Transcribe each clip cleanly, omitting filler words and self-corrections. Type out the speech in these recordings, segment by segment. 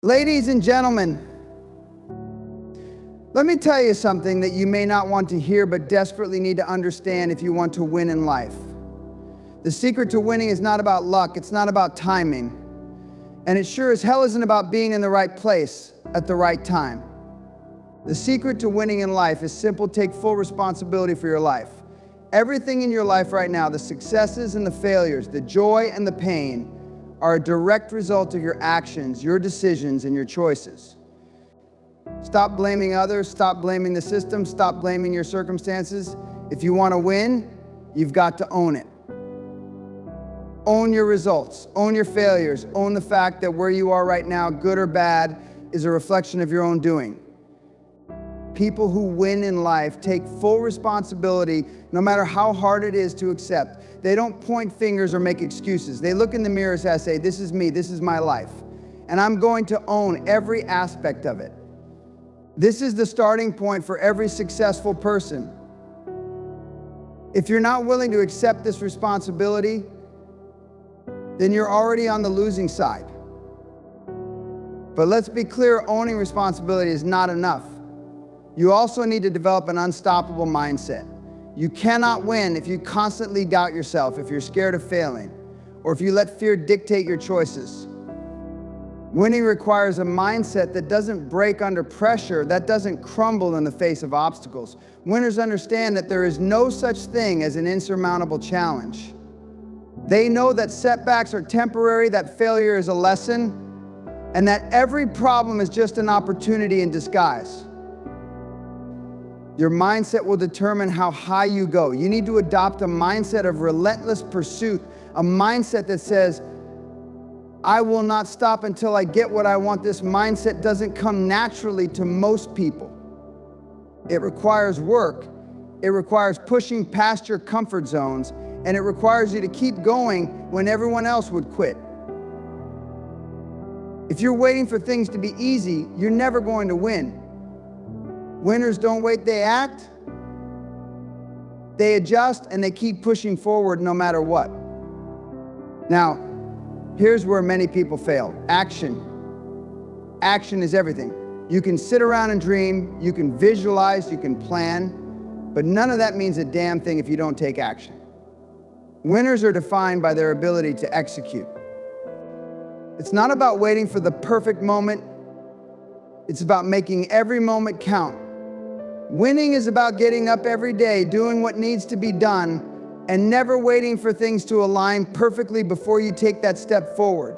Ladies and gentlemen, let me tell you something that you may not want to hear but desperately need to understand if you want to win in life. The secret to winning is not about luck, it's not about timing, and it sure as hell isn't about being in the right place at the right time. The secret to winning in life is simple: take full responsibility for your life. Everything in your life right now, the successes and the failures, the joy and the pain, are a direct result of your actions, your decisions, and your choices. Stop blaming others, stop blaming the system, stop blaming your circumstances. If you want to win, you've got to own it. Own your results, own your failures, own the fact that where you are right now, good or bad, is a reflection of your own doing. People who win in life take full responsibility no matter how hard it is to accept. They don't point fingers or make excuses. They look in the mirror and say, this is me, this is my life, and I'm going to own every aspect of it. This is the starting point for every successful person. If you're not willing to accept this responsibility, then you're already on the losing side. But let's be clear, owning responsibility is not enough. You also need to develop an unstoppable mindset. You cannot win if you constantly doubt yourself, if you're scared of failing, or if you let fear dictate your choices. Winning requires a mindset that doesn't break under pressure, that doesn't crumble in the face of obstacles. Winners understand that there is no such thing as an insurmountable challenge. They know that setbacks are temporary, that failure is a lesson, and that every problem is just an opportunity in disguise. Your mindset will determine how high you go. You need to adopt a mindset of relentless pursuit, a mindset that says, I will not stop until I get what I want. This mindset doesn't come naturally to most people. It requires work, it requires pushing past your comfort zones, and it requires you to keep going when everyone else would quit. If you're waiting for things to be easy, you're never going to win. Winners don't wait, they act, they adjust, and they keep pushing forward no matter what. Now, here's where many people fail. Action. Action is everything. You can sit around and dream, you can visualize, you can plan, but none of that means a damn thing if you don't take action. Winners are defined by their ability to execute. It's not about waiting for the perfect moment. It's about making every moment count. Winning is about getting up every day, doing what needs to be done, and never waiting for things to align perfectly before you take that step forward.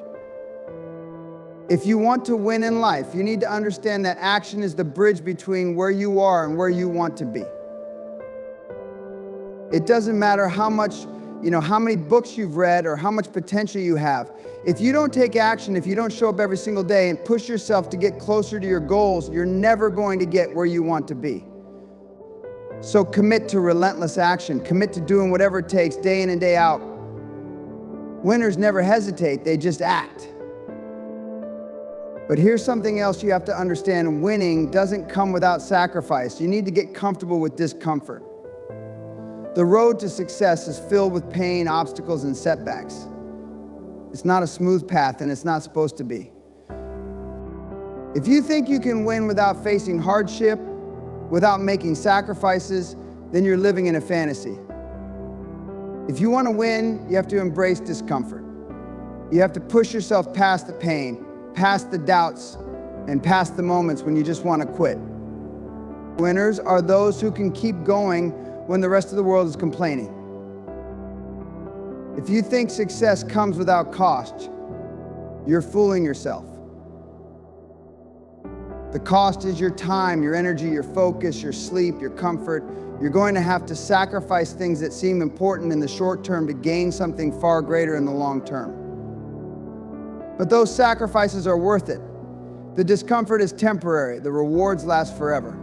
If you want to win in life, you need to understand that action is the bridge between where you are and where you want to be. It doesn't matter how many books you've read or how much potential you have. If you don't take action, if you don't show up every single day and push yourself to get closer to your goals, you're never going to get where you want to be. So commit to relentless action. Commit to doing whatever it takes day in and day out. Winners never hesitate, they just act. But here's something else you have to understand. Winning doesn't come without sacrifice. You need to get comfortable with discomfort. The road to success is filled with pain, obstacles, and setbacks. It's not a smooth path, and it's not supposed to be. If you think you can win without facing hardship, without making sacrifices, then you're living in a fantasy. If you want to win, you have to embrace discomfort. You have to push yourself past the pain, past the doubts, and past the moments when you just want to quit. Winners are those who can keep going when the rest of the world is complaining. If you think success comes without cost, you're fooling yourself. The cost is your time, your energy, your focus, your sleep, your comfort. You're going to have to sacrifice things that seem important in the short term to gain something far greater in the long term. But those sacrifices are worth it. The discomfort is temporary, the rewards last forever.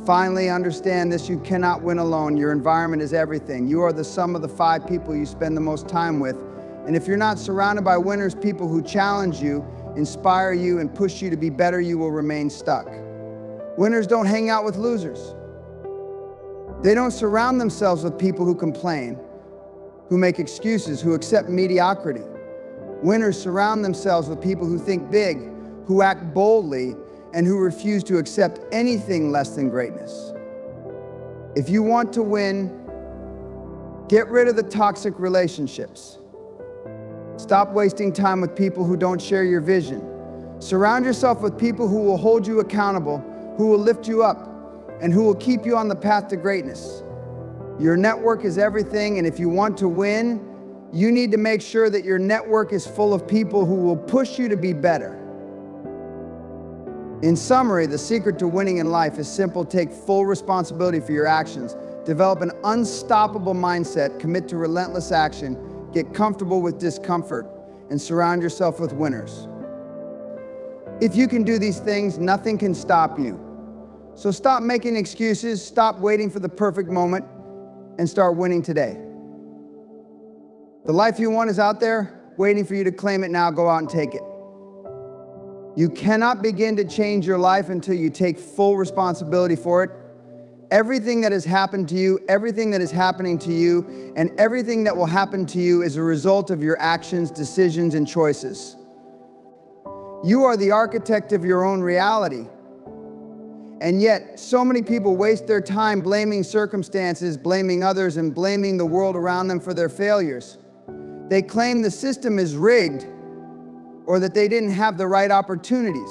Finally, understand this: you cannot win alone. Your environment is everything. You are the sum of the 5 people you spend the most time with. And if you're not surrounded by winners, people who challenge you, inspire you, and push you to be better, you will remain stuck. Winners don't hang out with losers. They don't surround themselves with people who complain, who make excuses, who accept mediocrity. Winners surround themselves with people who think big, who act boldly, and who refuse to accept anything less than greatness. If you want to win, get rid of the toxic relationships. Stop wasting time with people who don't share your vision. Surround yourself with people who will hold you accountable, who will lift you up, and who will keep you on the path to greatness. Your network is everything, and if you want to win, you need to make sure that your network is full of people who will push you to be better. In summary, the secret to winning in life is simple. Take full responsibility for your actions. Develop an unstoppable mindset. Commit to relentless action. Get comfortable with discomfort. And surround yourself with winners. If you can do these things, nothing can stop you. So stop making excuses. Stop waiting for the perfect moment. And start winning today. The life you want is out there, waiting for you to claim it now. Go out and take it. You cannot begin to change your life until you take full responsibility for it. Everything that has happened to you, everything that is happening to you, and everything that will happen to you is a result of your actions, decisions, and choices. You are the architect of your own reality. And yet, so many people waste their time blaming circumstances, blaming others, and blaming the world around them for their failures. They claim the system is rigged or that they didn't have the right opportunities.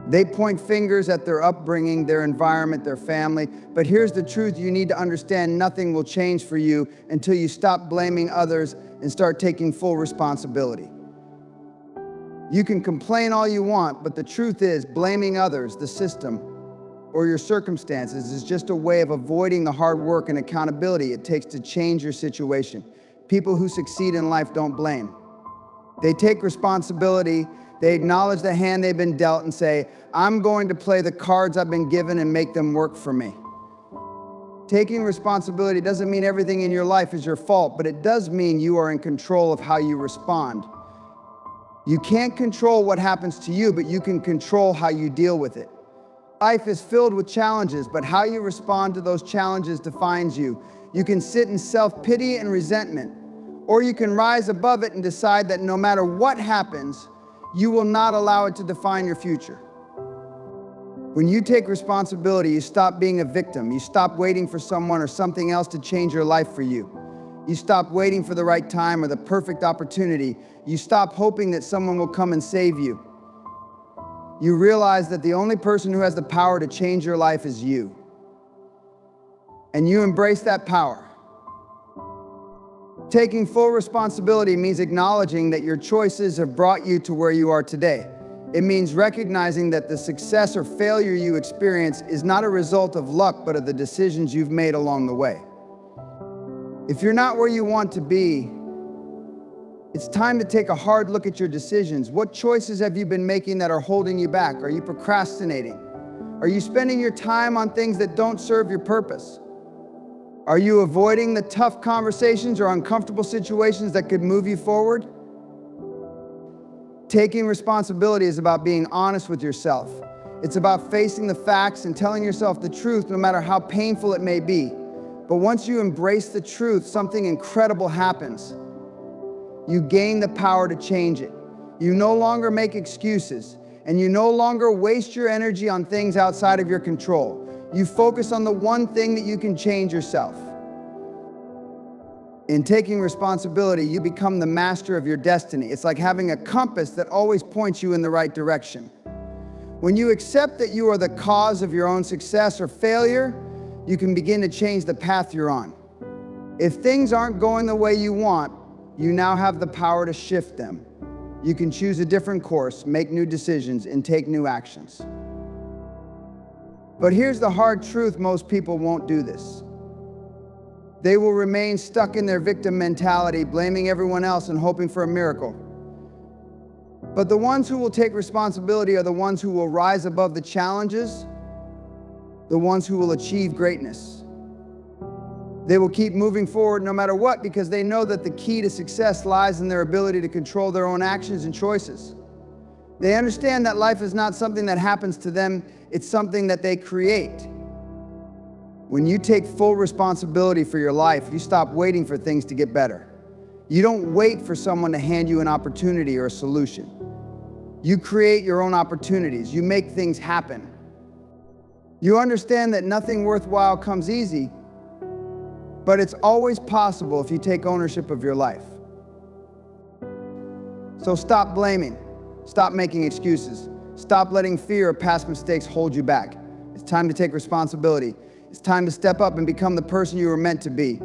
They point fingers at their upbringing, their environment, their family. But here's the truth you need to understand: nothing will change for you until you stop blaming others and start taking full responsibility. You can complain all you want, but the truth is, blaming others, the system, or your circumstances is just a way of avoiding the hard work and accountability it takes to change your situation. People who succeed in life don't blame. They take responsibility, they acknowledge the hand they've been dealt and say, I'm going to play the cards I've been given and make them work for me. Taking responsibility doesn't mean everything in your life is your fault, but it does mean you are in control of how you respond. You can't control what happens to you, but you can control how you deal with it. Life is filled with challenges, but how you respond to those challenges defines you. You can sit in self-pity and resentment, or you can rise above it and decide that no matter what happens, you will not allow it to define your future. When you take responsibility, you stop being a victim. You stop waiting for someone or something else to change your life for you. You stop waiting for the right time or the perfect opportunity. You stop hoping that someone will come and save you. You realize that the only person who has the power to change your life is you. And you embrace that power. Taking full responsibility means acknowledging that your choices have brought you to where you are today. It means recognizing that the success or failure you experience is not a result of luck, but of the decisions you've made along the way. If you're not where you want to be, it's time to take a hard look at your decisions. What choices have you been making that are holding you back? Are you procrastinating? Are you spending your time on things that don't serve your purpose? Are you avoiding the tough conversations or uncomfortable situations that could move you forward? Taking responsibility is about being honest with yourself. It's about facing the facts and telling yourself the truth, no matter how painful it may be. But once you embrace the truth, something incredible happens. You gain the power to change it. You no longer make excuses, and you no longer waste your energy on things outside of your control. You focus on the one thing that you can change yourself. In taking responsibility, you become the master of your destiny. It's like having a compass that always points you in the right direction. When you accept that you are the cause of your own success or failure, you can begin to change the path you're on. If things aren't going the way you want, you now have the power to shift them. You can choose a different course, make new decisions, and take new actions. But here's the hard truth: most people won't do this. They will remain stuck in their victim mentality, blaming everyone else and hoping for a miracle. But the ones who will take responsibility are the ones who will rise above the challenges, the ones who will achieve greatness. They will keep moving forward no matter what, because they know that the key to success lies in their ability to control their own actions and choices. They understand that life is not something that happens to them, it's something that they create. When you take full responsibility for your life, you stop waiting for things to get better. You don't wait for someone to hand you an opportunity or a solution. You create your own opportunities. You make things happen. You understand that nothing worthwhile comes easy, but it's always possible if you take ownership of your life. So stop blaming. Stop making excuses. Stop letting fear or past mistakes hold you back. It's time to take responsibility. It's time to step up and become the person you were meant to be.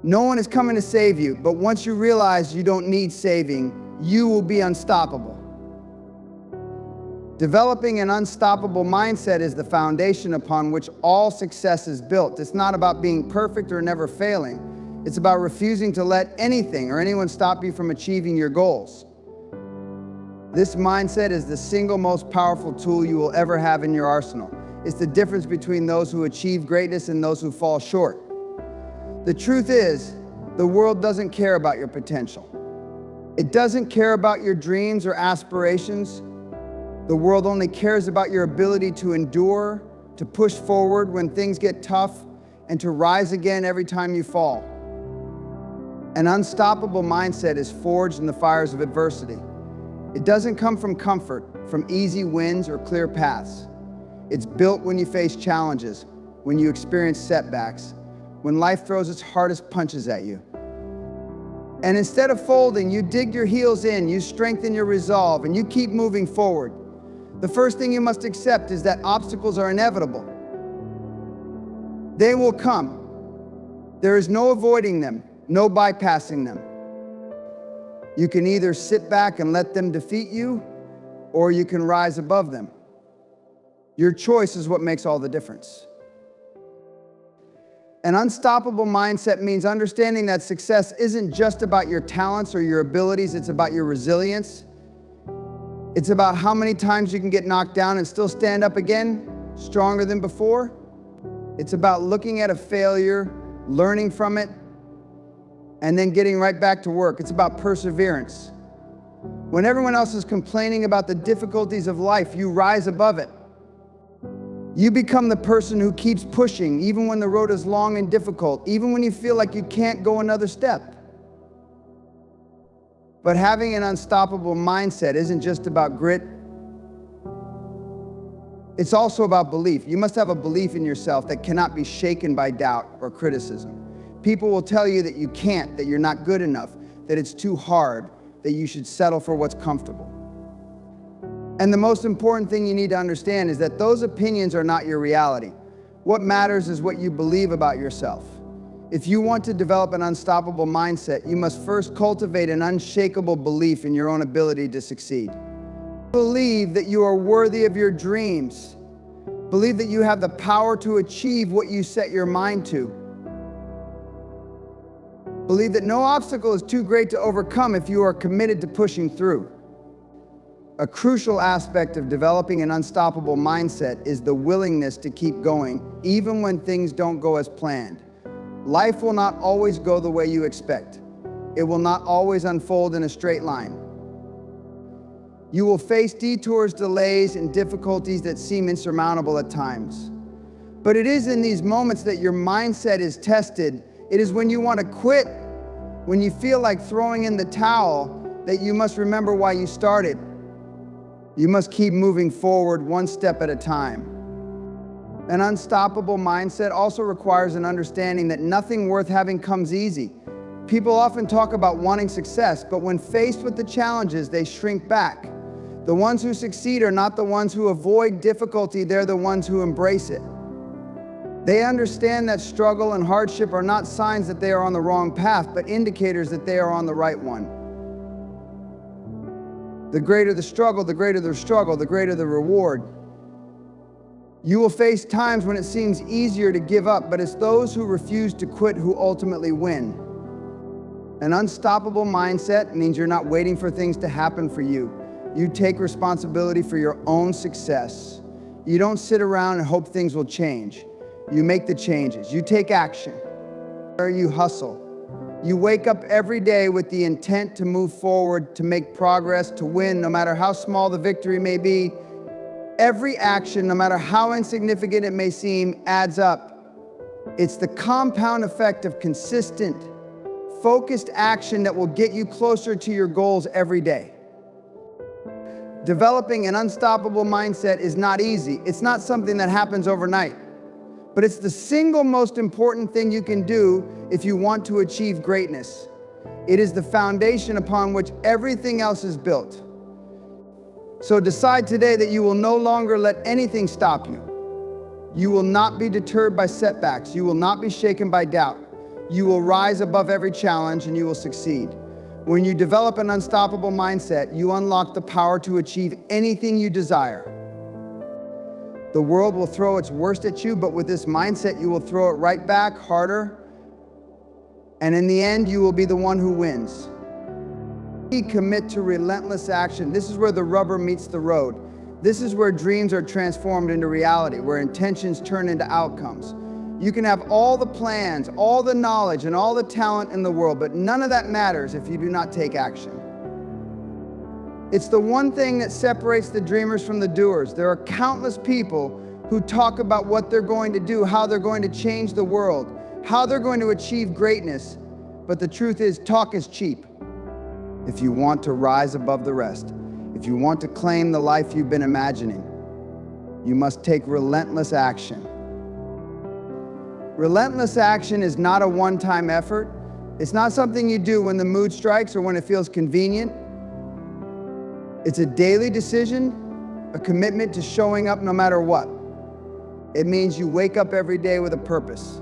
No one is coming to save you, but once you realize you don't need saving, you will be unstoppable. Developing an unstoppable mindset is the foundation upon which all success is built. It's not about being perfect or never failing. It's about refusing to let anything or anyone stop you from achieving your goals. This mindset is the single most powerful tool you will ever have in your arsenal. It's the difference between those who achieve greatness and those who fall short. The truth is, the world doesn't care about your potential. It doesn't care about your dreams or aspirations. The world only cares about your ability to endure, to push forward when things get tough, and to rise again every time you fall. An unstoppable mindset is forged in the fires of adversity. It doesn't come from comfort, from easy wins or clear paths. It's built when you face challenges, when you experience setbacks, when life throws its hardest punches at you. And instead of folding, you dig your heels in, you strengthen your resolve, and you keep moving forward. The first thing you must accept is that obstacles are inevitable. They will come. There is no avoiding them, no bypassing them. You can either sit back and let them defeat you, or you can rise above them. Your choice is what makes all the difference. An unstoppable mindset means understanding that success isn't just about your talents or your abilities, it's about your resilience. It's about how many times you can get knocked down and still stand up again, stronger than before. It's about looking at a failure, learning from it, and then getting right back to work. It's about perseverance. When everyone else is complaining about the difficulties of life, you rise above it. You become the person who keeps pushing, even when the road is long and difficult, even when you feel like you can't go another step. But having an unstoppable mindset isn't just about grit. It's also about belief. You must have a belief in yourself that cannot be shaken by doubt or criticism. People will tell you that you can't, that you're not good enough, that it's too hard, that you should settle for what's comfortable. And the most important thing you need to understand is that those opinions are not your reality. What matters is what you believe about yourself. If you want to develop an unstoppable mindset, you must first cultivate an unshakable belief in your own ability to succeed. Believe that you are worthy of your dreams. Believe that you have the power to achieve what you set your mind to. Believe that no obstacle is too great to overcome if you are committed to pushing through. A crucial aspect of developing an unstoppable mindset is the willingness to keep going, even when things don't go as planned. Life will not always go the way you expect. It will not always unfold in a straight line. You will face detours, delays, and difficulties that seem insurmountable at times. But it is in these moments that your mindset is tested. It is when you want to quit, when you feel like throwing in the towel, that you must remember why you started. You must keep moving forward one step at a time. An unstoppable mindset also requires an understanding that nothing worth having comes easy. People often talk about wanting success, but when faced with the challenges, they shrink back. The ones who succeed are not the ones who avoid difficulty, they're the ones who embrace it. They understand that struggle and hardship are not signs that they are on the wrong path, but indicators that they are on the right one. The greater the struggle, the greater the reward. You will face times when it seems easier to give up, but it's those who refuse to quit who ultimately win. An unstoppable mindset means you're not waiting for things to happen for you. You take responsibility for your own success. You don't sit around and hope things will change. You make the changes. You take action. Or you hustle. You wake up every day with the intent to move forward, to make progress, to win, no matter how small the victory may be. Every action, no matter how insignificant it may seem, adds up. It's the compound effect of consistent, focused action that will get you closer to your goals every day. Developing an unstoppable mindset is not easy. It's not something that happens overnight. But it's the single most important thing you can do if you want to achieve greatness. It is the foundation upon which everything else is built. So decide today that you will no longer let anything stop you. You will not be deterred by setbacks. You will not be shaken by doubt. You will rise above every challenge and you will succeed. When you develop an unstoppable mindset, you unlock the power to achieve anything you desire. The world will throw its worst at you, but with this mindset, you will throw it right back harder. And in the end, you will be the one who wins. Commit to relentless action. This is where the rubber meets the road. This is where dreams are transformed into reality, where intentions turn into outcomes. You can have all the plans, all the knowledge, and all the talent in the world, but none of that matters if you do not take action. It's the one thing that separates the dreamers from the doers. There are countless people who talk about what they're going to do, how they're going to change the world, how they're going to achieve greatness. But the truth is, talk is cheap. If you want to rise above the rest, if you want to claim the life you've been imagining, you must take relentless action. Relentless action is not a one-time effort. It's not something you do when the mood strikes or when it feels convenient. It's a daily decision, a commitment to showing up no matter what. It means you wake up every day with a purpose.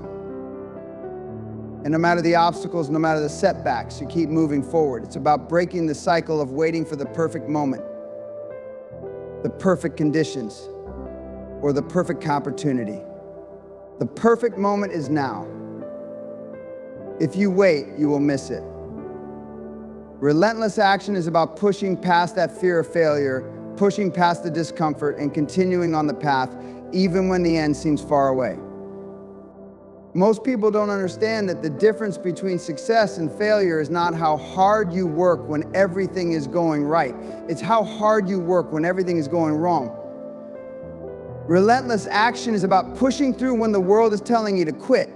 And no matter the obstacles, no matter the setbacks, you keep moving forward. It's about breaking the cycle of waiting for the perfect moment, the perfect conditions, or the perfect opportunity. The perfect moment is now. If you wait, you will miss it. Relentless action is about pushing past that fear of failure, pushing past the discomfort, and continuing on the path, even when the end seems far away. Most people don't understand that the difference between success and failure is not how hard you work when everything is going right. It's how hard you work when everything is going wrong. Relentless action is about pushing through when the world is telling you to quit.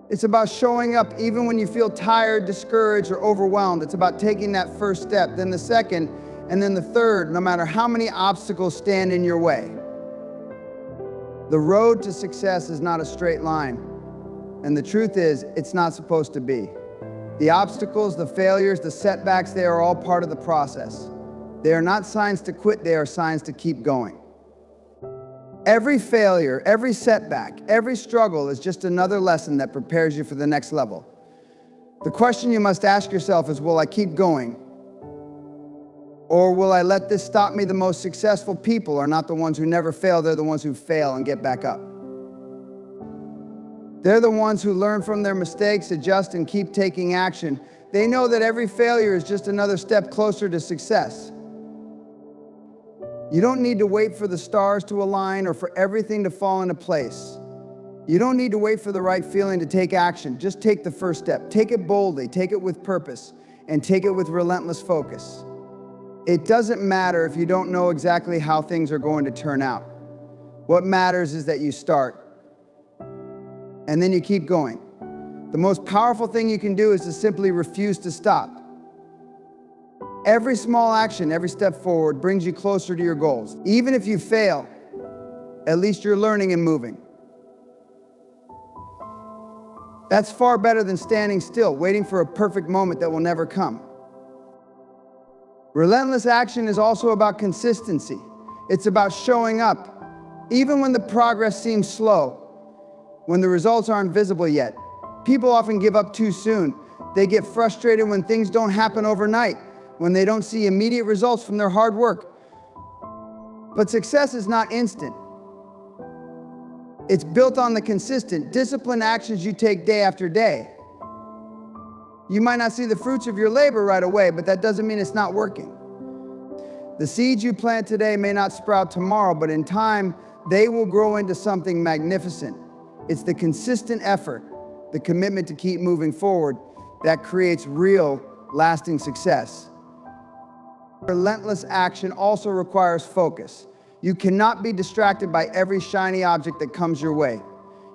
It's about showing up even when you feel tired, discouraged, or overwhelmed. It's about taking that first step, then the second, and then the third, no matter how many obstacles stand in your way. The road to success is not a straight line. And the truth is, it's not supposed to be. The obstacles, the failures, the setbacks, they are all part of the process. They are not signs to quit, they are signs to keep going. Every failure, every setback, every struggle is just another lesson that prepares you for the next level. The question you must ask yourself is, will I keep going? Or will I let this stop me? The most successful people are not the ones who never fail, they're the ones who fail and get back up. They're the ones who learn from their mistakes, adjust, and keep taking action. They know that every failure is just another step closer to success. You don't need to wait for the stars to align or for everything to fall into place. You don't need to wait for the right feeling to take action. Just take the first step. Take it boldly, take it with purpose, and take it with relentless focus. It doesn't matter if you don't know exactly how things are going to turn out. What matters is that you start. And then you keep going. The most powerful thing you can do is to simply refuse to stop. Every small action, every step forward brings you closer to your goals. Even if you fail, at least you're learning and moving. That's far better than standing still, waiting for a perfect moment that will never come. Relentless action is also about consistency. It's about showing up, even when the progress seems slow. When the results aren't visible yet. People often give up too soon. They get frustrated when things don't happen overnight, when they don't see immediate results from their hard work. But success is not instant. It's built on the consistent, disciplined actions you take day after day. You might not see the fruits of your labor right away, but that doesn't mean it's not working. The seeds you plant today may not sprout tomorrow, but in time, they will grow into something magnificent. It's the consistent effort, the commitment to keep moving forward, that creates real, lasting success. Relentless action also requires focus. You cannot be distracted by every shiny object that comes your way.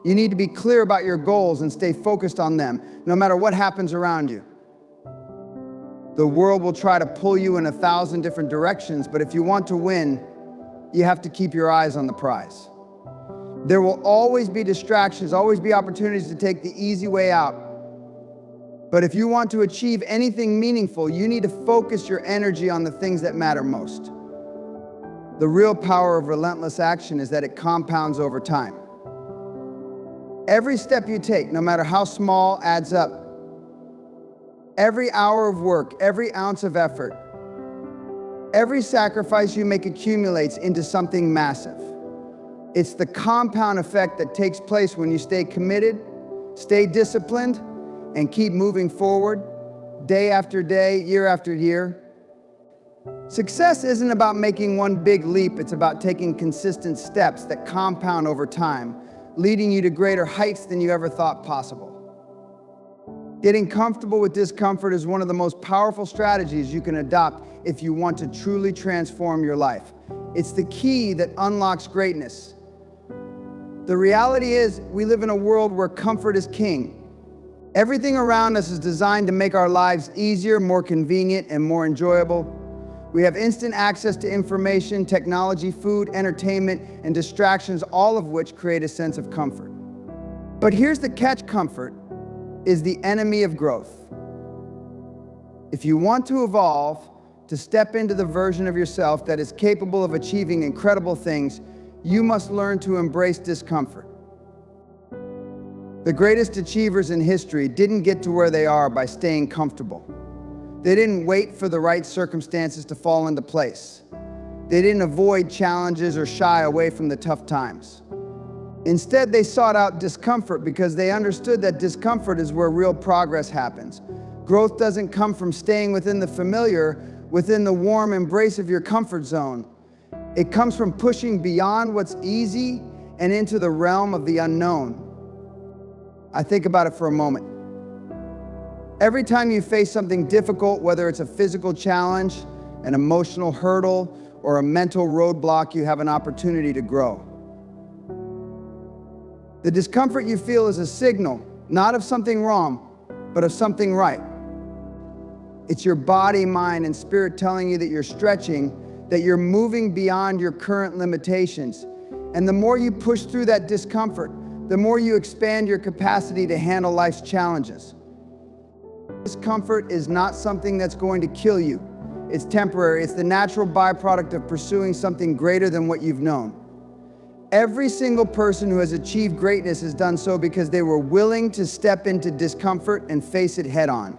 You need to be clear about your goals and stay focused on them, no matter what happens around you. The world will try to pull you in 1,000 different directions, but if you want to win, you have to keep your eyes on the prize. There will always be distractions, always be opportunities to take the easy way out. But if you want to achieve anything meaningful, you need to focus your energy on the things that matter most. The real power of relentless action is that it compounds over time. Every step you take, no matter how small, adds up. Every hour of work, every ounce of effort, every sacrifice you make accumulates into something massive. It's the compound effect that takes place when you stay committed, stay disciplined, and keep moving forward day after day, year after year. Success isn't about making one big leap, it's about taking consistent steps that compound over time, leading you to greater heights than you ever thought possible. Getting comfortable with discomfort is one of the most powerful strategies you can adopt if you want to truly transform your life. It's the key that unlocks greatness. The reality is, we live in a world where comfort is king. Everything around us is designed to make our lives easier, more convenient, and more enjoyable. We have instant access to information, technology, food, entertainment, and distractions, all of which create a sense of comfort. But here's the catch: comfort is the enemy of growth. If you want to evolve, to step into the version of yourself that is capable of achieving incredible things, you must learn to embrace discomfort. The greatest achievers in history didn't get to where they are by staying comfortable. They didn't wait for the right circumstances to fall into place. They didn't avoid challenges or shy away from the tough times. Instead, they sought out discomfort because they understood that discomfort is where real progress happens. Growth doesn't come from staying within the familiar, within the warm embrace of your comfort zone. It comes from pushing beyond what's easy and into the realm of the unknown. I think about it for a moment. Every time you face something difficult, whether it's a physical challenge, an emotional hurdle, or a mental roadblock, you have an opportunity to grow. The discomfort you feel is a signal, not of something wrong, but of something right. It's your body, mind, and spirit telling you that you're stretching, that you're moving beyond your current limitations. And the more you push through that discomfort, the more you expand your capacity to handle life's challenges. Discomfort is not something that's going to kill you. It's temporary. It's the natural byproduct of pursuing something greater than what you've known. Every single person who has achieved greatness has done so because they were willing to step into discomfort and face it head on.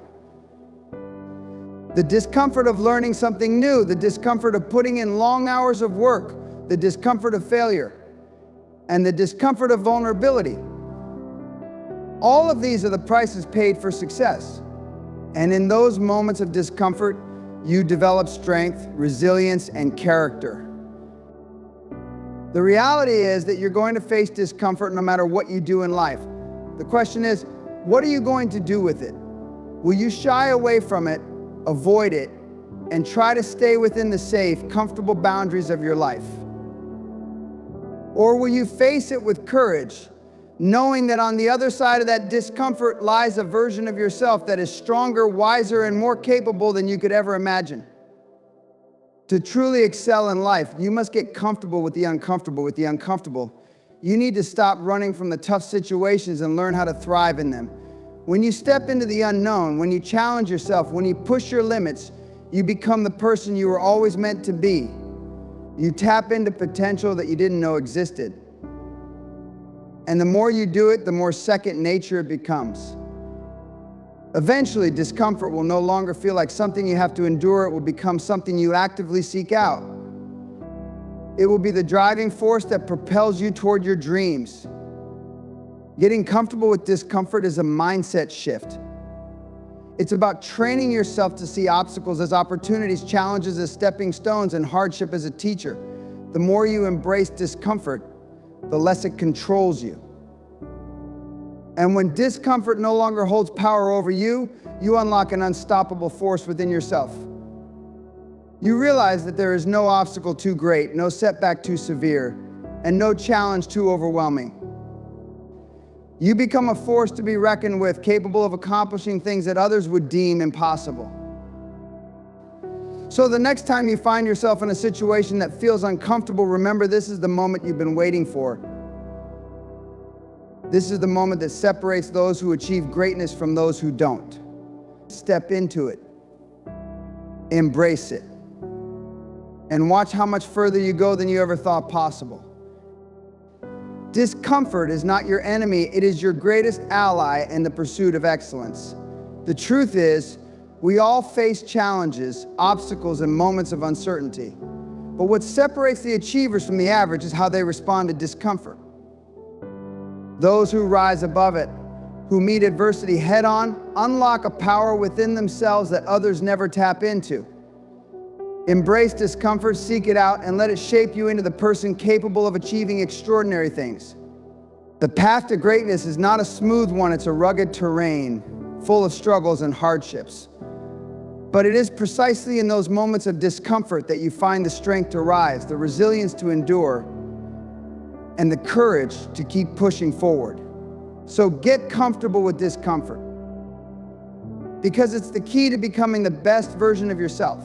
The discomfort of learning something new, the discomfort of putting in long hours of work, the discomfort of failure, and the discomfort of vulnerability. All of these are the prices paid for success. And in those moments of discomfort, you develop strength, resilience, and character. The reality is that you're going to face discomfort no matter what you do in life. The question is, what are you going to do with it? Will you shy away from it, avoid it, and try to stay within the safe, comfortable boundaries of your life? Or will you face it with courage, knowing that on the other side of that discomfort lies a version of yourself that is stronger, wiser, and more capable than you could ever imagine? To truly excel in life, you must get comfortable with the uncomfortable. You need to stop running from the tough situations and learn how to thrive in them. When you step into the unknown, when you challenge yourself, when you push your limits, you become the person you were always meant to be. You tap into potential that you didn't know existed. And the more you do it, the more second nature it becomes. Eventually, discomfort will no longer feel like something you have to endure. It will become something you actively seek out. It will be the driving force that propels you toward your dreams. Getting comfortable with discomfort is a mindset shift. It's about training yourself to see obstacles as opportunities, challenges as stepping stones, and hardship as a teacher. The more you embrace discomfort, the less it controls you. And when discomfort no longer holds power over you, you unlock an unstoppable force within yourself. You realize that there is no obstacle too great, no setback too severe, and no challenge too overwhelming. You become a force to be reckoned with, capable of accomplishing things that others would deem impossible. So the next time you find yourself in a situation that feels uncomfortable, remember this is the moment you've been waiting for. This is the moment that separates those who achieve greatness from those who don't. Step into it. Embrace it. And watch how much further you go than you ever thought possible. Discomfort is not your enemy, it is your greatest ally in the pursuit of excellence. The truth is, we all face challenges, obstacles, and moments of uncertainty. But what separates the achievers from the average is how they respond to discomfort. Those who rise above it, who meet adversity head-on, unlock a power within themselves that others never tap into. Embrace discomfort, seek it out, and let it shape you into the person capable of achieving extraordinary things. The path to greatness is not a smooth one, it's a rugged terrain, full of struggles and hardships. But it is precisely in those moments of discomfort that you find the strength to rise, the resilience to endure, and the courage to keep pushing forward. So get comfortable with discomfort, because it's the key to becoming the best version of yourself.